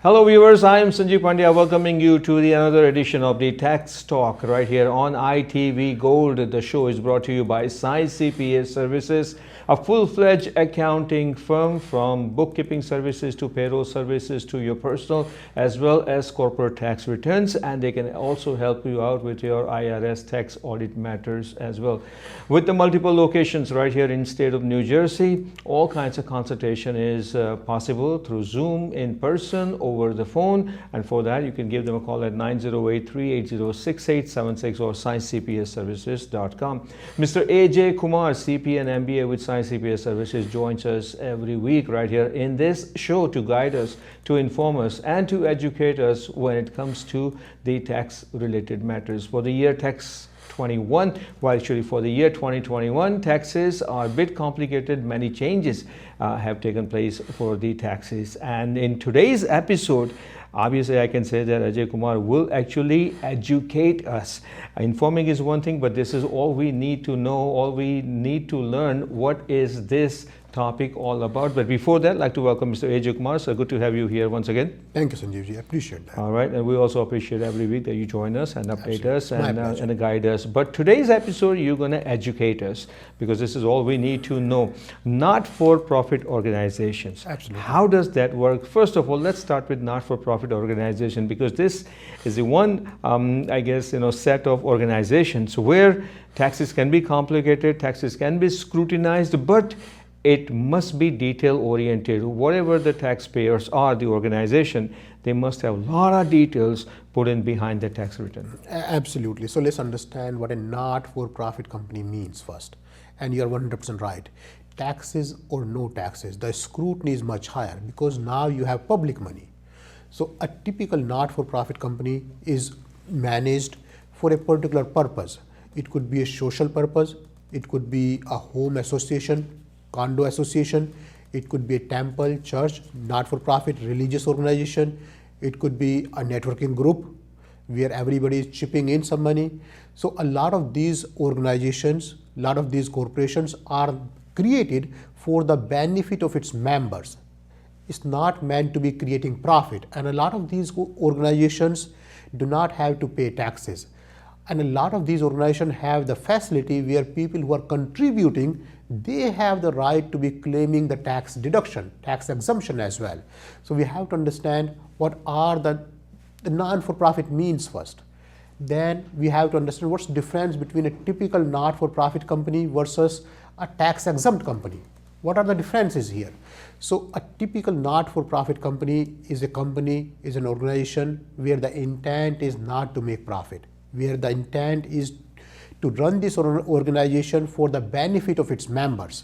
Hello viewers, I am Sanjeev Pandya welcoming you to another edition of the Tax Talk right here on ITV Gold. The show is brought to you by Sai CPA Services, a full-fledged accounting firm from bookkeeping services to payroll services to your personal as well as corporate tax returns, and they can also help you out with your IRS tax audit matters as well. With the multiple locations right here in state of New Jersey, all kinds of consultation is possible through Zoom, in person, over the phone, and for that you can give them a call at 908-380-6876 or SciCPAServices.com. Mr. AJ Kumar, CPA and MBA with Sai CPA Services, joins us every week right here in this show to guide us, to inform us, and to educate us when it comes to the tax related matters. For the year tax 21, well actually for the year 2021, taxes are a bit complicated. Many changes have taken place for the taxes, and in today's episode, obviously I can say that Ajay Kumar will actually educate us. Informing is one thing, but this is all we need to know, all we need to learn. What is this topic all about? But before that, I'd like to welcome Mr. AJ Kumar. So good to have you here once again. Thank you, Sanjeevji. I appreciate that. All right, and we also appreciate every week that you join us and update us and guide us. But today's episode, you're going to educate us because this is all we need to know. Not-for-profit organizations. Absolutely. How does that work? First of all, let's start with not-for-profit organization, because this is the one, I guess, set of organizations where taxes can be complicated, taxes can be scrutinized, but it must be detail oriented. Whatever the taxpayers are, the organization, they must have a lot of details put in behind the tax return. Absolutely. So let's understand what a not-for-profit company means first. And you're 100% right. Taxes or no taxes, the scrutiny is much higher because now you have public money. So a typical not-for-profit company is managed for a particular purpose. It could be a social purpose. It could be a home association, condo association. It could be a temple, church, not-for-profit religious organization. It could be a networking group where everybody is chipping in some money. So a lot of these organizations, a lot of these corporations are created for the benefit of its members. It's not meant to be creating profit, and a lot of these organizations do not have to pay taxes. And a lot of these organizations have the facility where people who are contributing, they have the right to be claiming the tax deduction, tax exemption as well. So we have to understand what are the non-for-profit means first. Then we have to understand what's the difference between a typical not-for-profit company versus a tax-exempt company. What are the differences here? So a typical not-for-profit company is an organization where the intent is not to make profit, where the intent is to run this organization for the benefit of its members.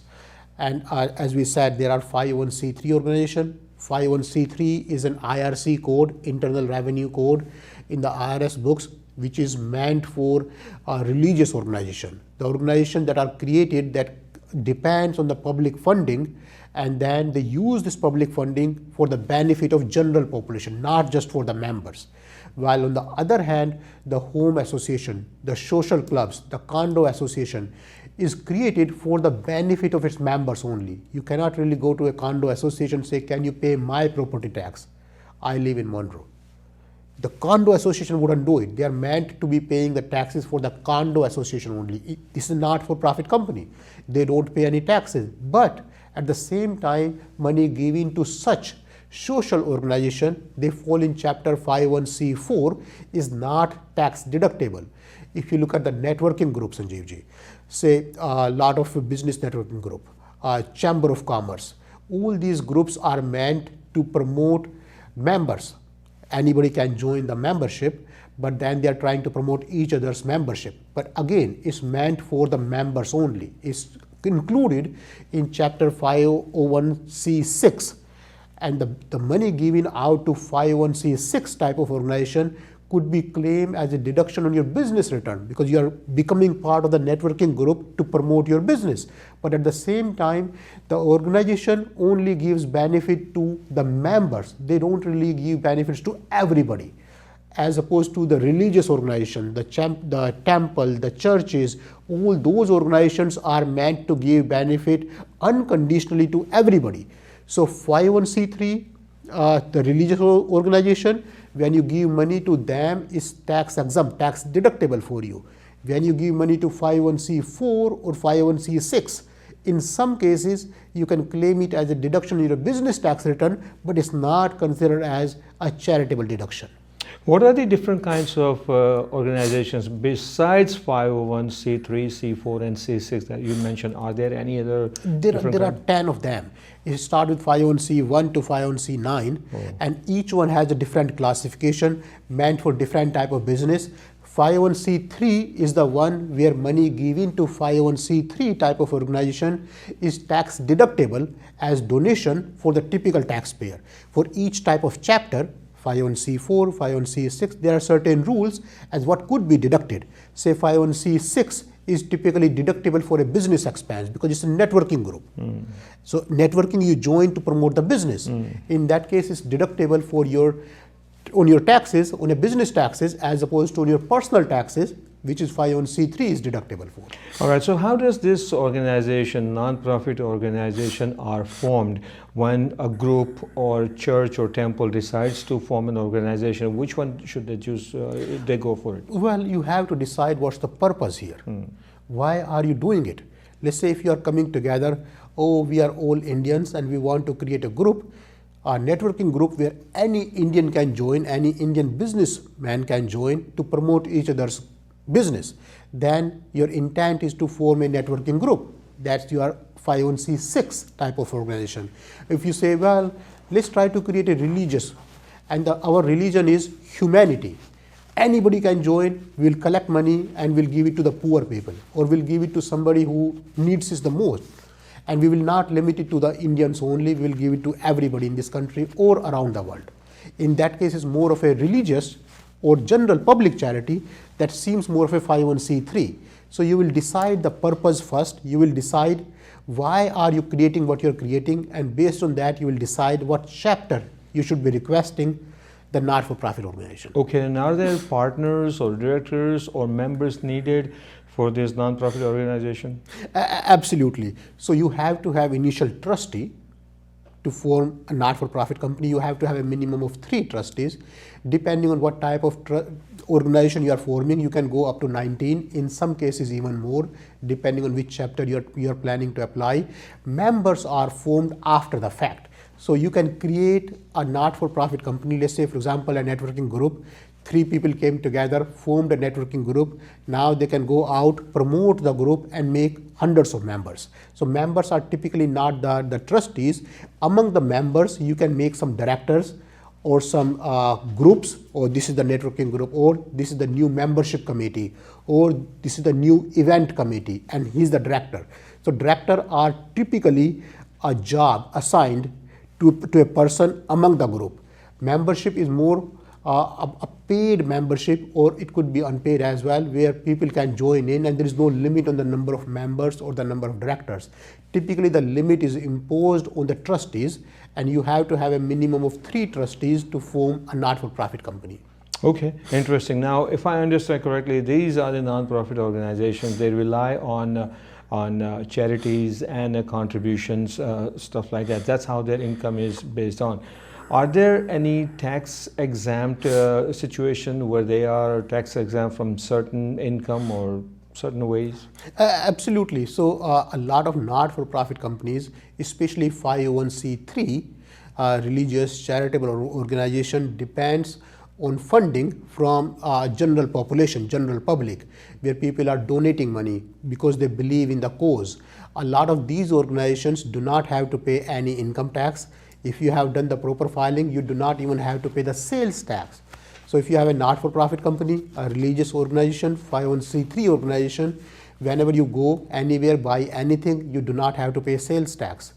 And as we said, there are 501c3 organization. 501c3 is an IRC code, Internal Revenue Code in the IRS books, which is meant for a religious organization. The organization that are created that depends on the public funding, and then they use this public funding for the benefit of general population, not just for the members. While on the other hand, the home association, the social clubs, the condo association is created for the benefit of its members only. You cannot really go to a condo association and say, can you pay my property tax? I live in Monroe. The condo association wouldn't do it. They are meant to be paying the taxes for the condo association only. This is not for profit company. They don't pay any taxes. But at the same time, money given to such social organization, they fall in chapter 51c4, is not tax deductible. If you look at the networking group, Sanjeevji, say a lot of business networking group, chamber of commerce, all these groups are meant to promote members. Anybody can join the membership, but then they are trying to promote each other's membership. But again, it's meant for the members only. It's included in chapter 501c6. And the money given out to 501c6 type of organization could be claimed as a deduction on your business return because you are becoming part of the networking group to promote your business. But at the same time, the organization only gives benefit to the members. They don't really give benefits to everybody. As opposed to the religious organization, the temple, the churches, all those organizations are meant to give benefit unconditionally to everybody. So 501c3 the religious organization, when you give money to them, is tax exempt, tax deductible for you. When you give money to 501c4 or 501c6, in some cases you can claim it as a deduction in your business tax return, but it's not considered as a charitable deduction. What are the different kinds of organizations besides 501c3, C4, and C6 that you mentioned? Are there any other? There are 10 of them. You start with 501c1 to 501c9, and each one has a different classification meant for different type of business. 501c3 is the one where money given to 501c3 type of organization is tax deductible as donation for the typical taxpayer. For each type of chapter, 501c4, 501c6, there are certain rules as what could be deducted. Say 501c6 is typically deductible for a business expense because it's a networking group. So networking, you join to promote the business. In that case, it's deductible for on your taxes, on your business taxes, as opposed to on your personal taxes, which is 501c3 is deductible for. All right, so how does this organization, non-profit organization, are formed when a group or church or temple decides to form an organization? Which one should they choose? They go for it? Well, you have to decide what's the purpose here. Why are you doing it? Let's say if you are coming together, oh, we are all Indians and we want to create a group, a networking group where any Indian can join, any Indian businessman can join to promote each other's business. Then your intent is to form a networking group. That's your 501c6 type of organization. If you say, well, let's try to create a religious, and our religion is humanity. Anybody can join, we'll collect money and we'll give it to the poor people, or we'll give it to somebody who needs it the most. And we will not limit it to the Indians only, we will give it to everybody in this country or around the world. In that case, it's more of a religious or general public charity that seems more of a 501c3. So you will decide the purpose first, you will decide why are you creating what you're creating, and based on that you will decide what chapter you should be requesting the not-for-profit organization. Okay, and are there partners or directors or members needed for this non-profit organization? Absolutely. So you have to have initial trustee. To form a not-for-profit company, you have to have a minimum of 3 trustees. Depending on what type of organization you are forming, you can go up to 19, in some cases even more, depending on which chapter you are planning to apply. Members are formed after the fact. So you can create a not-for-profit company, let's say for example a networking group. 3 people came together, formed a networking group. Now they can go out, promote the group and make hundreds of members. So members are typically not the trustees. Among the members, you can make some directors or some groups, or this is the networking group, or this is the new membership committee, or this is the new event committee, and he's the director. So director are typically a job assigned to a person among the group. Membership is more a paid membership, or it could be unpaid as well, where people can join in and there is no limit on the number of members or the number of directors. Typically the limit is imposed on the trustees, and you have to have a minimum of 3 trustees to form a not-for-profit company. Okay, interesting. Now, if I understand correctly, these are the non-profit organizations. They rely on charities and contributions, stuff like that. That's how their income is based on. Are there any tax exempt situation where they are tax exempt from certain income or certain ways? Absolutely. So a lot of not-for-profit companies, especially 501c3, religious charitable organization, depends on funding from general population, general public, where people are donating money because they believe in the cause. A lot of these organizations do not have to pay any income tax. If you have done the proper filing, you do not even have to pay the sales tax. So if you have a not-for-profit company, a religious organization, 501c3 organization, whenever you go anywhere, buy anything, you do not have to pay sales tax.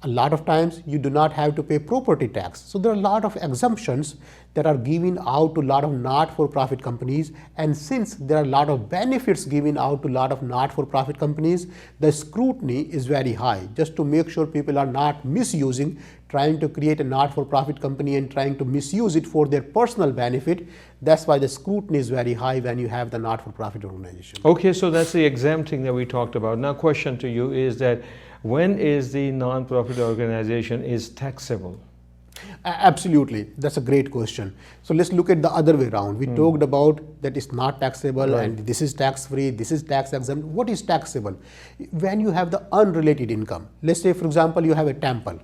A lot of times you do not have to pay property tax. So there are a lot of exemptions that are given out to a lot of not-for-profit companies, and since there are a lot of benefits given out to a lot of not-for-profit companies, the scrutiny is very high, just to make sure people are not misusing, trying to create a not-for-profit company and trying to misuse it for their personal benefit. That's why the scrutiny is very high when you have the not-for-profit organization. Okay, so that's the exempting that we talked about. Now, question to you is that when is the non-profit organization is taxable? Absolutely, that's a great question. So let's look at the other way around. We talked about that it's not taxable and this is tax free, this is tax exempt. What is taxable? When you have the unrelated income. Let's say, for example, you have a temple,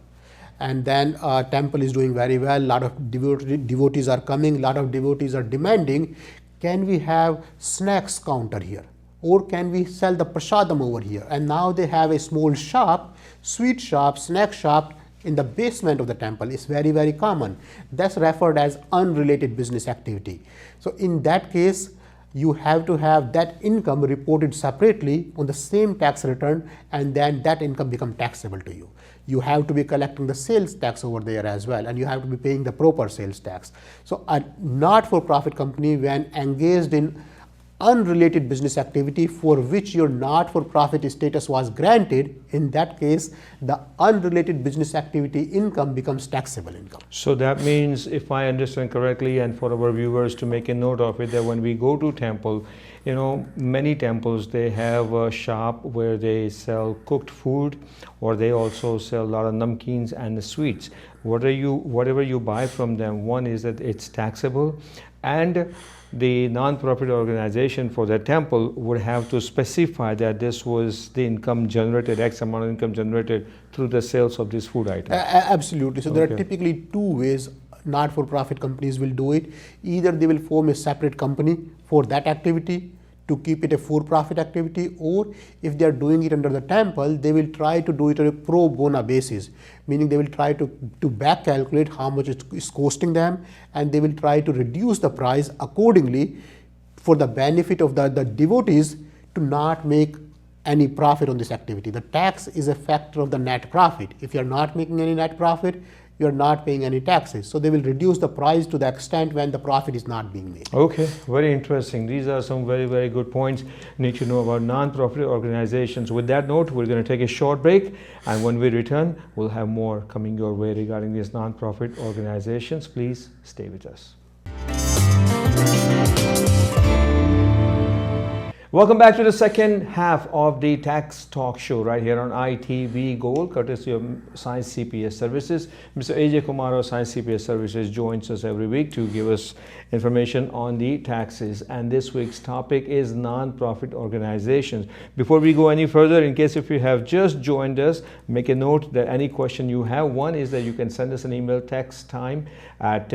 and then temple is doing very well. A lot of devotees are coming, a lot of devotees are demanding, can we have snacks counter here? Or can we sell the prasadam over here? And now they have a small shop, sweet shop, snack shop in the basement of the temple. Is very, very common. That's referred as unrelated business activity. So in that case, you have to have that income reported separately on the same tax return, and then that income becomes taxable to you. You have to be collecting the sales tax over there as well, and you have to be paying the proper sales tax. So a not-for-profit company, when engaged in unrelated business activity for which your not-for-profit status was granted, in that case, the unrelated business activity income becomes taxable income. So that means, if I understand correctly, and for our viewers to make a note of it, that when we go to temple, you know, many temples, they have a shop where they sell cooked food, or they also sell a lot of namkeens and the sweets. Whatever you buy from them, one is that it's taxable, and the non-profit organization for the temple would have to specify that this was the income generated, X amount of income generated through the sales of this food item. Absolutely. So there are typically two ways not-for-profit companies will do it. Either they will form a separate company for that activity to keep it a for-profit activity, or if they are doing it under the temple, they will try to do it on a pro bono basis, meaning they will try to back calculate how much it is costing them, and they will try to reduce the price accordingly for the benefit of the devotees to not make any profit on this activity. The tax is a factor of the net profit. If you are not making any net profit, you are not paying any taxes. So they will reduce the price to the extent when the profit is not being made. Okay, very interesting. These are some very, very good points need to know about non-profit organizations. With that note, we're going to take a short break, and when we return, we'll have more coming your way regarding these non-profit organizations. Please stay with us. Welcome back to the second half of the Tax Talk Show right here on ITV Gold, courtesy of Science CPS Services. Mr. AJ Kumar of Science CPS Services joins us every week to give us information on the taxes. And this week's topic is non-profit organizations. Before we go any further, in case if you have just joined us, make a note that any question you have, one is that you can send us an email, text time at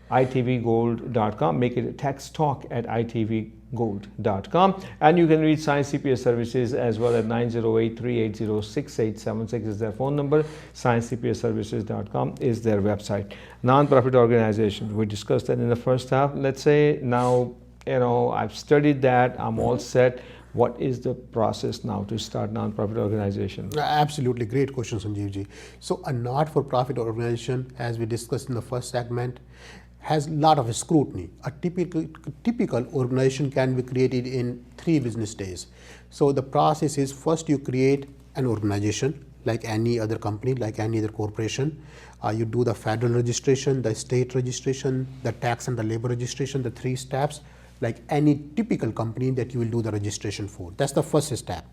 itvgold.com. Make it texttalk@itvgold.com, and you can reach Science CPS Services as well at 908-380-6876 is their phone number. ScienceCPSServices.com is their website. Non-profit organizations, we discussed that in the first half. Let's say now, you know, I've studied that, I'm all set. What is the process now to start non-profit organization? Absolutely, great question, Sanjeevji. So a not-for-profit organization, as we discussed in the first segment, has a lot of scrutiny. A typical organization can be created in 3 business days. So the process is, first you create an organization like any other company, like any other corporation. You do the federal registration, the state registration, the tax and the labor registration, the 3 steps, like any typical company that you will do the registration for. That's the first step.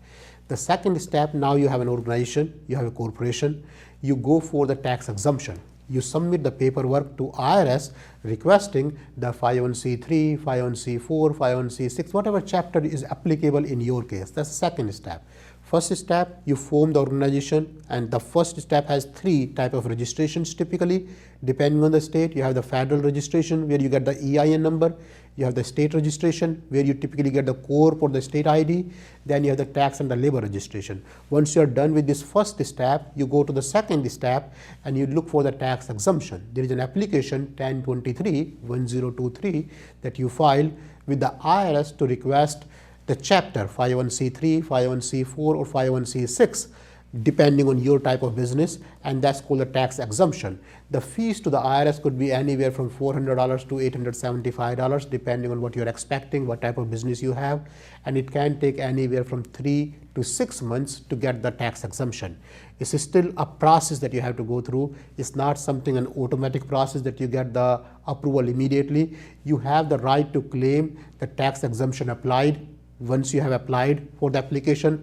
The second step, now you have an organization, you have a corporation, you go for the tax exemption. You submit the paperwork to IRS requesting the 501c3, 501c4, 501c6, whatever chapter is applicable in your case. That's the second step. First step, you form the organization, and the first step has 3 types of registrations typically. Depending on the state, you have the federal registration where you get the EIN number. You have the state registration where you typically get the corp or the state ID. Then you have the tax and the labor registration. Once you are done with this first step, you go to the second step and you look for the tax exemption. There is an application 1023-1023 that you file with the IRS to request the chapter 501c3, 501c4 or 501c6 depending on your type of business, and that's called a tax exemption. The fees to the IRS could be anywhere from $400 to $875 depending on what you're expecting, what type of business you have, and it can take anywhere from 3 to 6 months to get the tax exemption. It's still a process that you have to go through. It's not something, an automatic process that you get the approval immediately. You have the right to claim the tax exemption applied. Once you have applied for the application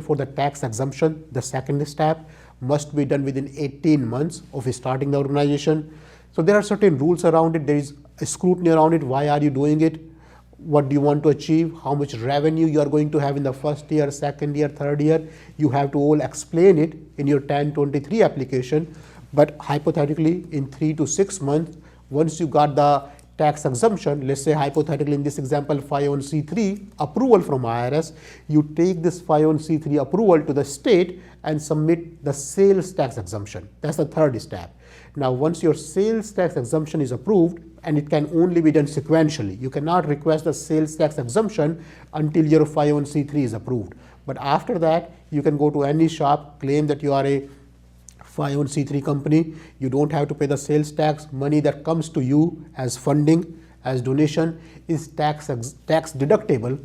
for the tax exemption, the second step, must be done within 18 months of starting the organization. So there are certain rules around it. There is a scrutiny around it. Why are you doing it? What do you want to achieve? How much revenue you are going to have in the first year, second year, third year? You have to all explain it in your 1023 application. But hypothetically, in 3 to 6 months, once you got the tax exemption, let's say hypothetically in this example 501c3 approval from IRS, you take this 501c3 approval to the state and submit the sales tax exemption. That's the third step. Now once your sales tax exemption is approved, and it can only be done sequentially, you cannot request the sales tax exemption until your 501c3 is approved. But after that, you can go to any shop, claim that you are a 501c3 company. You don't have to pay the sales tax. Money that comes to you as funding, as donation, is tax deductible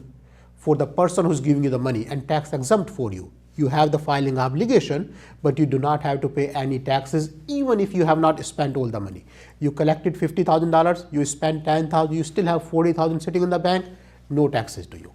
for the person who's giving you the money and tax exempt for you. You have the filing obligation, but you do not have to pay any taxes even if you have not spent all the money. You collected $50,000, you spent $10,000, you still have $40,000 sitting in the bank, no taxes to you.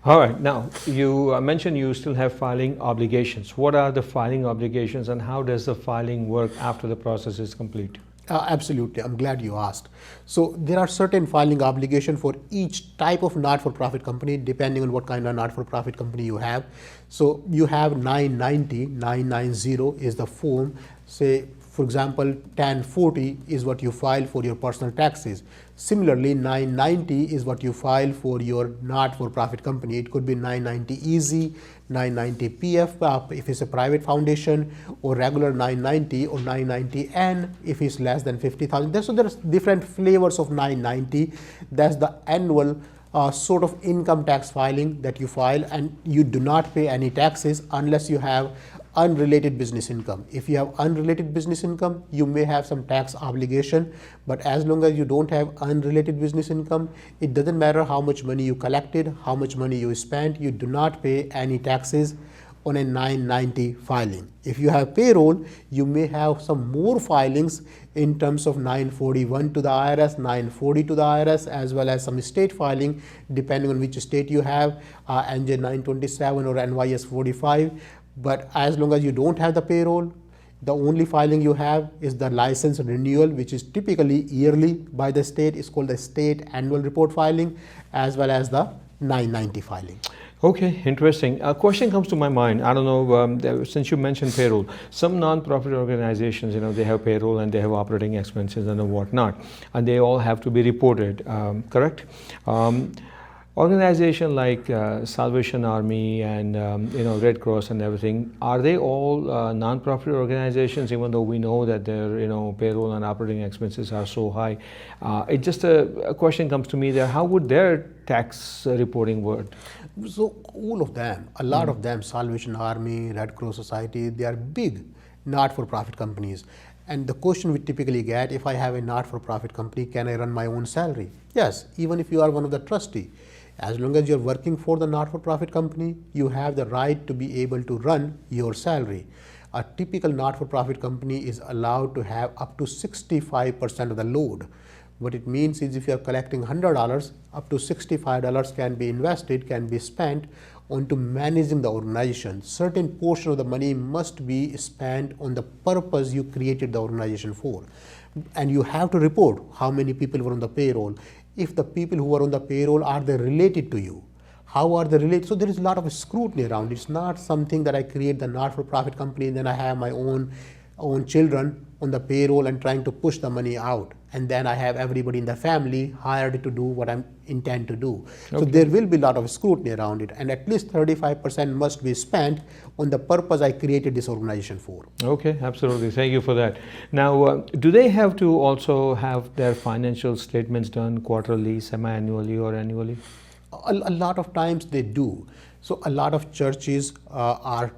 All right, now you mentioned you still have filing obligations. What are the filing obligations and how does the filing work after the process is complete? Absolutely, I'm glad you asked. So there are certain filing obligations for each type of not-for-profit company depending on what kind of not-for-profit company you have. So you have 990 is the form. Say for example 1040 is what you file for your personal taxes. Similarly 990 is what you file for your not-for-profit company. It could be 990 Easy, 990 PF if it's a private foundation, or regular 990 or 990N if it's less than 50,000. So there's different flavors of 990. That's the annual sort of income tax filing that you file, and you do not pay any taxes unless you have unrelated business income. If you have unrelated business income, you may have some tax obligation, but as long as you don't have unrelated business income, it doesn't matter how much money you collected, how much money you spent, you do not pay any taxes on a 990 filing. If you have payroll, you may have some more filings in terms of 941 to the IRS, 940 to the IRS, as well as some state filing depending on which state you have, NJ 927 or NYS 45. But as long as you don't have the payroll, the only filing you have is the license renewal, which is typically yearly by the state. It's called the state annual report filing, as well as the 990 filing. Okay, interesting. A question comes to my mind. I don't know, since you mentioned payroll, some non-profit organizations, they have payroll and they have operating expenses and whatnot, and they all have to be reported, correct? Organization like Salvation Army and Red Cross and everything, are they all non-profit organizations, even though we know that their payroll and operating expenses are so high? It just a question comes to me there, how would their tax reporting work? So all of them, a lot of them, Salvation Army, Red Cross Society, they are big not-for-profit companies. And the question we typically get, if I have a not-for-profit company, can I run my own salary? Yes, even if you are one of the trustees. As long as you're working for the not-for-profit company, you have the right to be able to run your salary. A typical not-for-profit company is allowed to have up to 65% of the load. What it means is if you're collecting $100, up to $65 can be invested, can be spent onto managing the organization. Certain portion of the money must be spent on the purpose you created the organization for. And you have to report how many people were on the payroll. If the people who are on the payroll, are they related to you? How are they related? So there is a lot of scrutiny around. It's not something that I create the not-for-profit company and then I have my own children on the payroll and trying to push the money out. And then I have everybody in the family hired to do what I intend to do. Okay. So there will be a lot of scrutiny around it, and at least 35% must be spent on the purpose I created this organization for. Okay, absolutely. Thank you for that. Now, do they have to also have their financial statements done quarterly, semi-annually, or annually? A lot of times they do. So a lot of churches are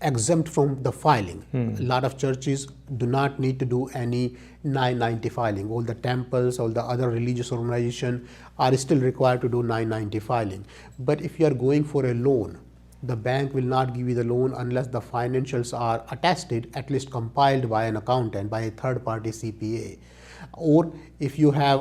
exempt from the filing. A lot of churches do not need to do any 990 filing. All the temples, all the other religious organizations are still required to do 990 filing. But if you are going for a loan, the bank will not give you the loan unless the financials are attested, at least compiled by an accountant, by a third-party CPA. Or if you have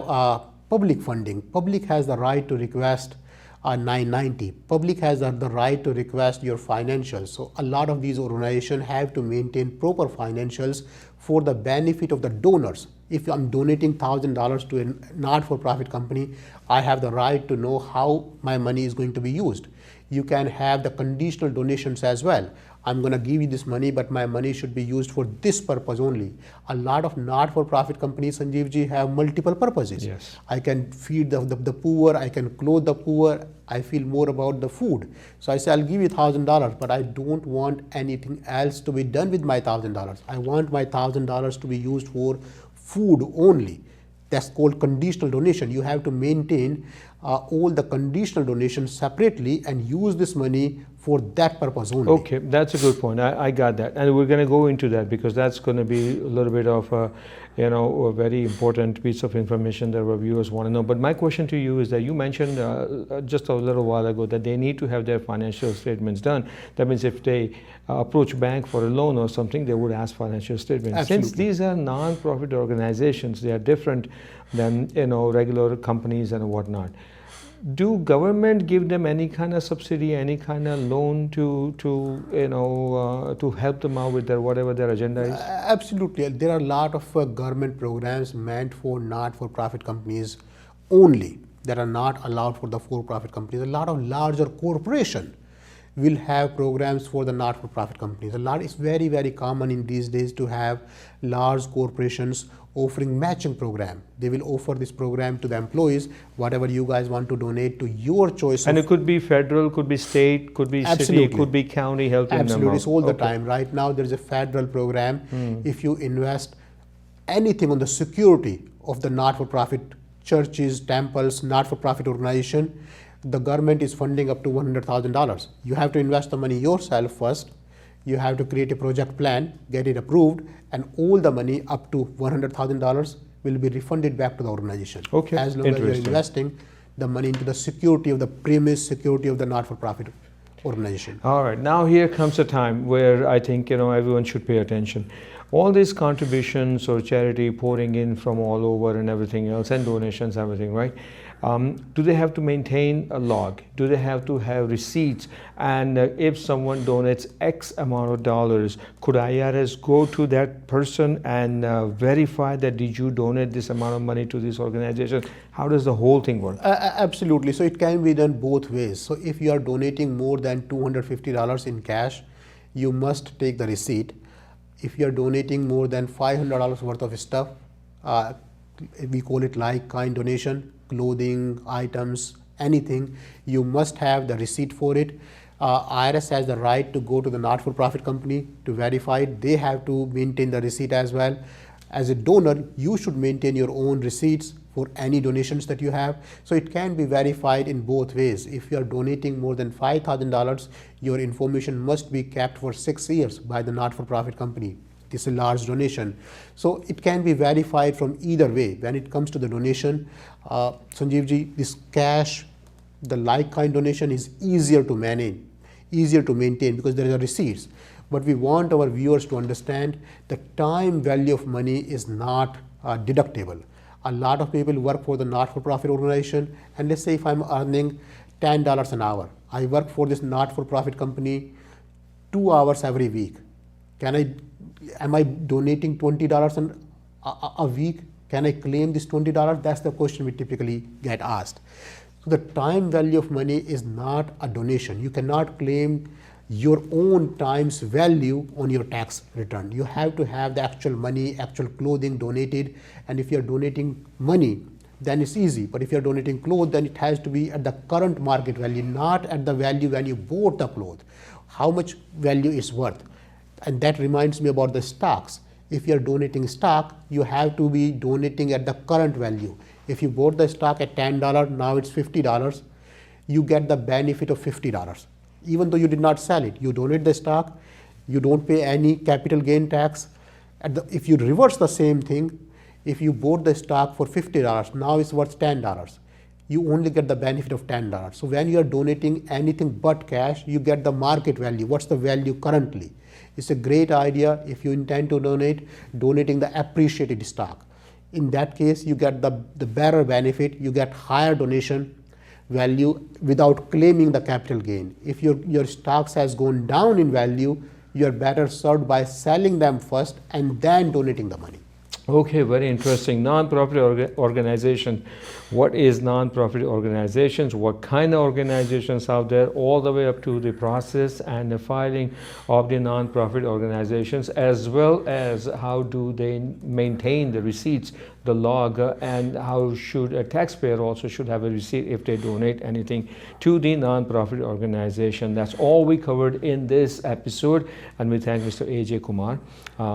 public funding, public has the right to request 990. Public has the right to request your financials. So a lot of these organizations have to maintain proper financials for the benefit of the donors. If I'm donating $1,000 to a not-for-profit company, I have the right to know how my money is going to be used. You can have the conditional donations as well. I'm going to give you this money, but my money should be used for this purpose only. A lot of not-for-profit companies, Sanjeev ji, have multiple purposes. Yes. I can feed the poor, I can clothe the poor, I feel more about the food. So I say, I'll give you $1,000, but I don't want anything else to be done with my $1,000. I want my $1,000 to be used for food only. That's called conditional donation. You have to maintain all the conditional donations separately and use this money for that purpose only. Okay, that's a good point. I got that, and we're going to go into that because that's going to be a little bit of a very important piece of information that our viewers want to know. But my question to you is that you mentioned just a little while ago that they need to have their financial statements done. That means if they approach bank for a loan or something, they would ask financial statements. Absolutely. Since these are non-profit organizations, they are different than regular companies and whatnot. Do government give them any kind of subsidy, any kind of loan to help them out with their whatever their agenda is? Absolutely. There are a lot of government programs meant for not-for-profit companies only that are not allowed for the for-profit companies. A lot of larger corporations will have programs for the not-for-profit companies. It's very, very common in these days to have large corporations offering matching program. They will offer this program to the employees, whatever you guys want to donate to your choice. And it could be federal, could be state, could be city, it could be county helping them out. Absolutely, it's all the time. Right now there is a federal program. If you invest anything on the security of the not-for-profit churches, temples, not-for-profit organization, the government is funding up to $100,000. You have to invest the money yourself first. You have to create a project plan, get it approved, and all the money up to $100,000 will be refunded back to the organization. Okay, as long as you're investing the money into the security of the premise, security of the not-for-profit organization. All right, now here comes a time where I think everyone should pay attention. All these contributions or charity pouring in from all over and everything else, and donations, everything, right? Do they have to maintain a log? Do they have to have receipts? And if someone donates X amount of dollars, could IRS go to that person and verify that did you donate this amount of money to this organization? How does the whole thing work? Absolutely. So it can be done both ways. So if you are donating more than $250 in cash, you must take the receipt. If you are donating more than $500 worth of stuff, we call it like kind donation, clothing, items, anything, you must have the receipt for it. IRS has the right to go to the not-for-profit company to verify it. They have to maintain the receipt as well. As a donor, you should maintain your own receipts for any donations that you have. So it can be verified in both ways. If you are donating more than $5,000, your information must be kept for 6 years by the not-for-profit company. This is a large donation. So it can be verified from either way. When it comes to the donation, Sanjeev ji, this cash, the like-kind donation is easier to manage, easier to maintain because there are receipts. But we want our viewers to understand the time value of money is not deductible. A lot of people work for the not-for-profit organization, and let's say if I'm earning $10 an hour, I work for this not-for-profit company 2 hours every week. Am I donating $20 a week? Can I claim this $20? That's the question we typically get asked. So the time value of money is not a donation. You cannot claim your own time's value on your tax return. You have to have the actual money, actual clothing donated. And if you're donating money, then it's easy. But if you're donating clothes, then it has to be at the current market value, not at the value when you bought the clothes. How much value is worth? And that reminds me about the stocks. If you're donating stock, you have to be donating at the current value. If you bought the stock at $10, now it's $50, you get the benefit of $50. Even though you did not sell it, you donate the stock, you don't pay any capital gain tax. If you reverse the same thing, if you bought the stock for $50, now it's worth $10. You only get the benefit of $10. So when you are donating anything but cash, you get the market value. What's the value currently? It's a great idea if you intend to donating the appreciated stock. In that case, you get the better benefit, you get higher donation. value without claiming the capital gain. If your stocks has gone down in value, you are better served by selling them first and then donating the money. Okay, very interesting. Non-profit organization. What is non-profit organizations? What kind of organizations out there? All the way up to the process and the filing of the non-profit organizations, as well as how do they maintain the receipts, the log, and how should a taxpayer also should have a receipt if they donate anything to the non-profit organization. That's all we covered in this episode, and we thank Mr. A.J. Kumar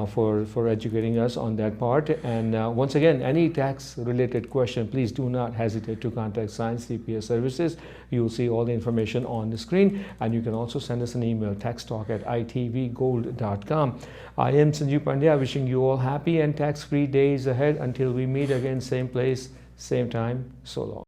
for educating us on that part. And once again, any tax related question, please do not hesitate to contact Science CPA Services. You will see all the information on the screen, and you can also send us an email, taxtalk@itvgold.com. I am Sanjeev Pandya, wishing you all happy and tax-free days ahead until we meet again, same place, same time. So long.